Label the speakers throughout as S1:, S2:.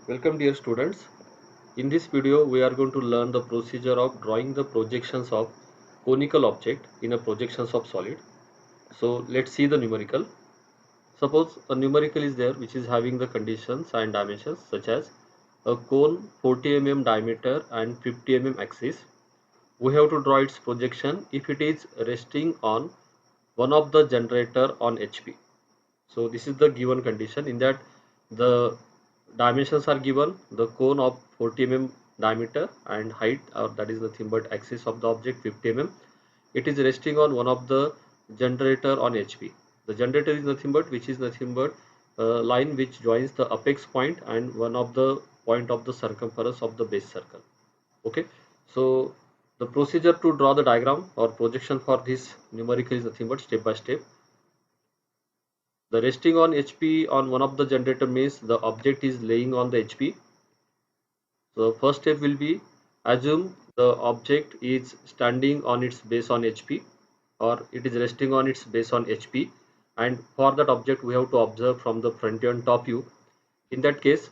S1: Welcome dear students. In this video we are going to learn the procedure of drawing the projections of conical object in a projections of solid. So let's see the numerical. Suppose a numerical is there which is having the conditions and dimensions such as a cone 40 mm diameter and 50 mm axis. We have to draw its projection if it is resting on one of the generator on HP. So this is the given condition. In that the dimensions are given, the cone of 40 mm diameter and height, or that is nothing but axis of the object 50 mm. It is resting on one of the generator on HP. The generator is nothing but a line which joins the apex point and one of the point of the circumference of the base circle. Okay, so the procedure to draw the diagram or projection for this numerical is nothing but step by step. The resting on HP on one of the generator means the object is laying on the HP. So first step will be assume the object is standing on its base on HP or it is resting on its base on HP, and for that object we have to observe from the front view and top view. In that case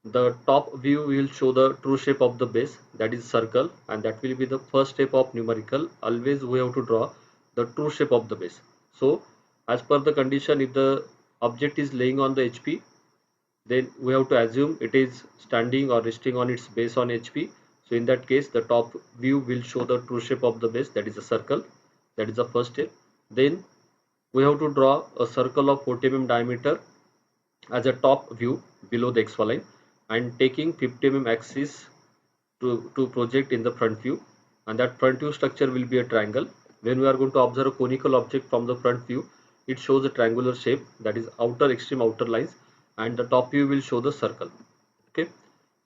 S1: the top view will show the true shape of the base, that is circle, and that will be the first step of numerical. Always we have to draw the true shape of the base. So as per the condition, if the object is laying on the HP, then we have to assume it is standing or resting on its base on HP. So in that case the top view will show the true shape of the base, that is a circle. That is the first step. Then we have to draw a circle of 40 mm diameter as a top view below the XY line and taking 50 mm axis to project in the front view, and that front view structure will be a triangle. When we are going to observe a conical object from the front view, it shows a triangular shape, that is outer extreme outer lines, and the top view will show the circle. Okay,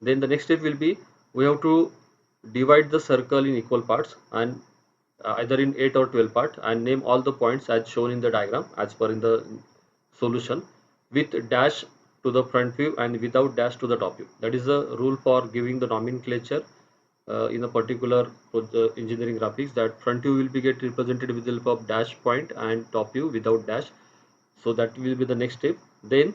S1: then the next step will be we have to divide the circle in equal parts and either in 8 or 12 part, and name all the points as shown in the diagram as per in the solution, with dash to the front view and without dash to the top view. That is the rule for giving the nomenclature in a particular engineering graphics, that front view will be get represented with the help of dash point and top view without dash. So that will be the next step. Then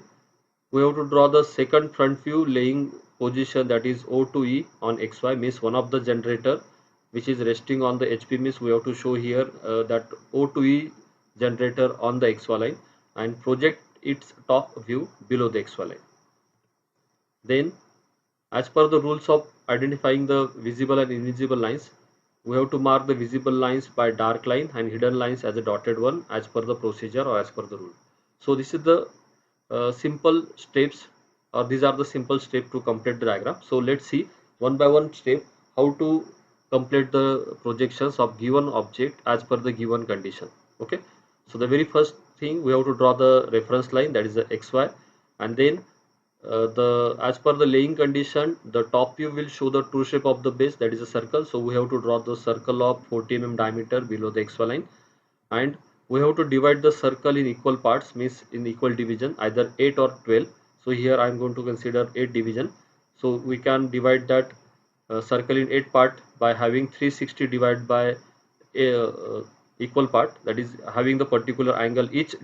S1: we have to draw the second front view laying position, that is O to E on XY, means one of the generator which is resting on the HP, means we have to show here that O to E generator on the XY line and project its top view below the XY line. Then as per the rules of identifying the visible and invisible lines, we have to mark the visible lines by dark line and hidden lines as a dotted one as per the procedure or as per the rule. So this is the simple steps, or these are the simple steps to complete the diagram. So let's see one by one step how to complete the projections of given object as per the given condition. Okay, so the very first thing we have to draw the reference line, that is the XY, and then the as per the laying condition, the top view will show the true shape of the base, that is a circle. So we have to draw the circle of 40 mm diameter below the XY line, and we have to divide the circle in equal parts, means in equal division, either 8 or 12. So here I am going to consider 8 division. So we can divide that circle in 8 part by having 360 divided by a equal part, that is having the particular angle, each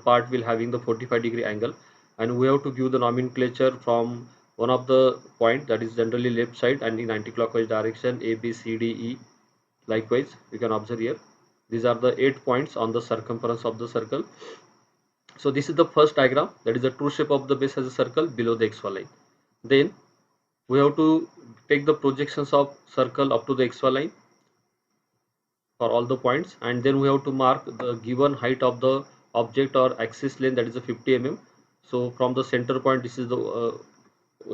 S1: part will having the 45-degree angle, and we have to give the nomenclature from one of the point, that is generally left side and in anti-clockwise direction, A, B, C, D, E. Likewise you can observe here these are the 8 points on the circumference of the circle. So this is the first diagram, that is the true shape of the base as a circle below the XY line. Then we have to take the projections of circle up to the XY line for all the points, and then we have to mark the given height of the object or axis length, that is a 50 mm. So from the center point, this is the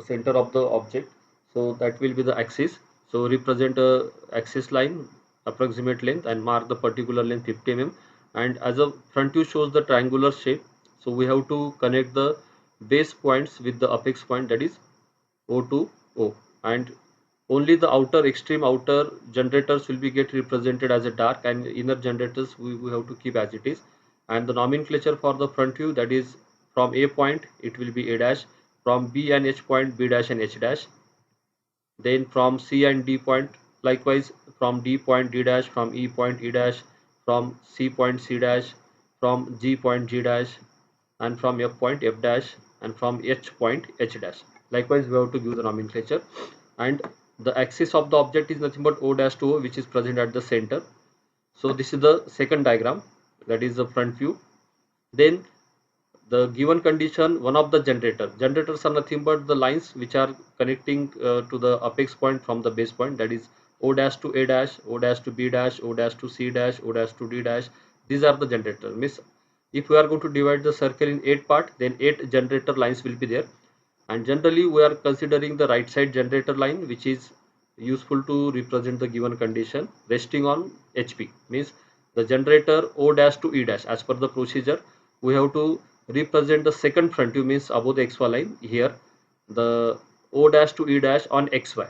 S1: center of the object, so that will be the axis. So represent a axis line approximate length and mark the particular length 50 mm, and as a front view shows the triangular shape, so we have to connect the base points with the apex point, that is O to O, and only the outer extreme outer generators will be get represented as a dark, and inner generators we have to keep as it is. And the nomenclature for the front view, that is from A point it will be A dash, from B and H point B dash and H dash, then from C and D point likewise, from D point D dash, from E point E dash, from C point C dash, from G point G dash, and from F point F dash, and from H point H dash. Likewise, we have to give the nomenclature. And the axis of the object is nothing but O dash to O, which is present at the center. So this is the second diagram, that is the front view. Then the given condition, one of the generators are nothing but the lines which are connecting to the apex point from the base point, that is O dash to A dash, O dash to B dash, O dash to C dash, O dash to D dash. These are the generator. Means if we are going to divide the circle in 8 part, then 8 generator lines will be there. And generally we are considering the right side generator line, which is useful to represent the given condition resting on HP. Means the generator O dash to E dash, as per the procedure we have to represent the second front view, means above the XY line, here the O dash to E dash on XY.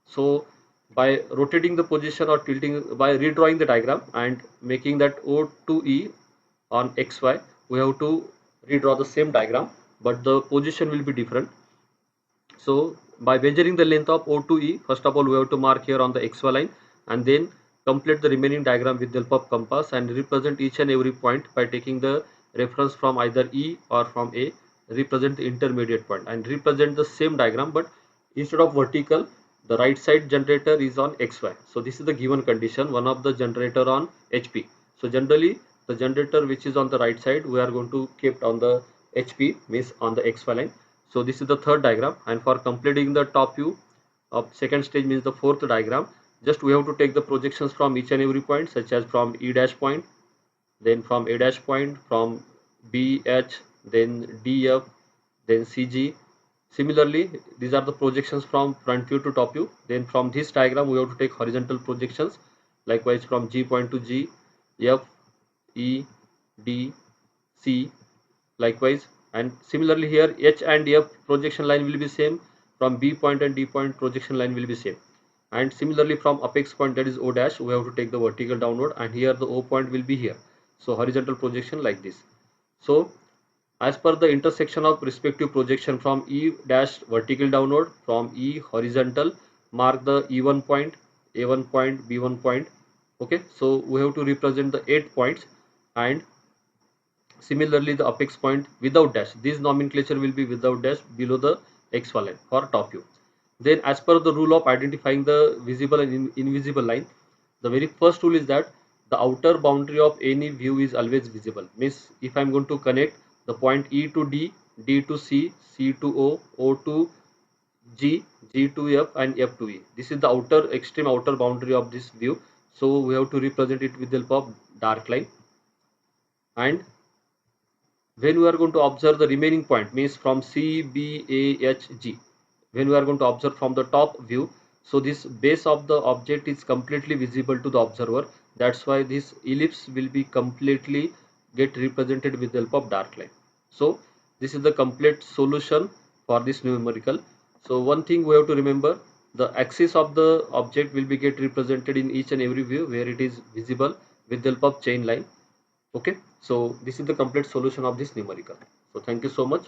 S1: So by rotating the position or tilting, by redrawing the diagram and making that O to E on XY, we have to redraw the same diagram, but the position will be different. So by measuring the length of O to E, first of all we have to mark here on the XY line, and then complete the remaining diagram with the help of compass and represent each and every point by taking the reference from either E or from A, represent the intermediate point and represent the same diagram, but instead of vertical, the right side generator is on XY. So this is the given condition, one of the generator on HP. So generally the generator which is on the right side, we are going to keep on the HP, means on the XY line. So this is the third diagram, and for completing the top view of second stage, means the fourth diagram, just we have to take the projections from each and every point, such as from E dash point, then from A dash point, from BH, then DF, then CG. Similarly, these are the projections from front view to top view. Then from this diagram we have to take horizontal projections, likewise from G point to G, F, E, D, C, likewise. And similarly here H and F projection line will be same, from B point and D point projection line will be same. And similarly from apex point, that is O dash, we have to take the vertical downward, and here the O point will be here. So horizontal projection like this. So as per the intersection of respective projection from E dash vertical downward, from E horizontal, mark the E1 point, A1 point, B1 point. Okay, so we have to represent the 8 points, and similarly the apex point without dash. This nomenclature will be without dash below the XY line for top view. Then as per the rule of identifying the visible and invisible line, the very first rule is that the outer boundary of any view is always visible. Means if I am going to connect the point E to D, D to C, C to O, O to G, G to F, and F to E. This is the extreme outer boundary of this view. So we have to represent it with the help of dark line. And when we are going to observe the remaining point, means from C, B, A, H, G, when we are going to observe from the top view, so this base of the object is completely visible to the observer. That's why this ellipse will be completely get represented with the help of dark line. So this is the complete solution for this numerical. So one thing we have to remember, the axis of the object will be get represented in each and every view where it is visible with the help of chain line. Okay, so this is the complete solution of this numerical. So thank you so much.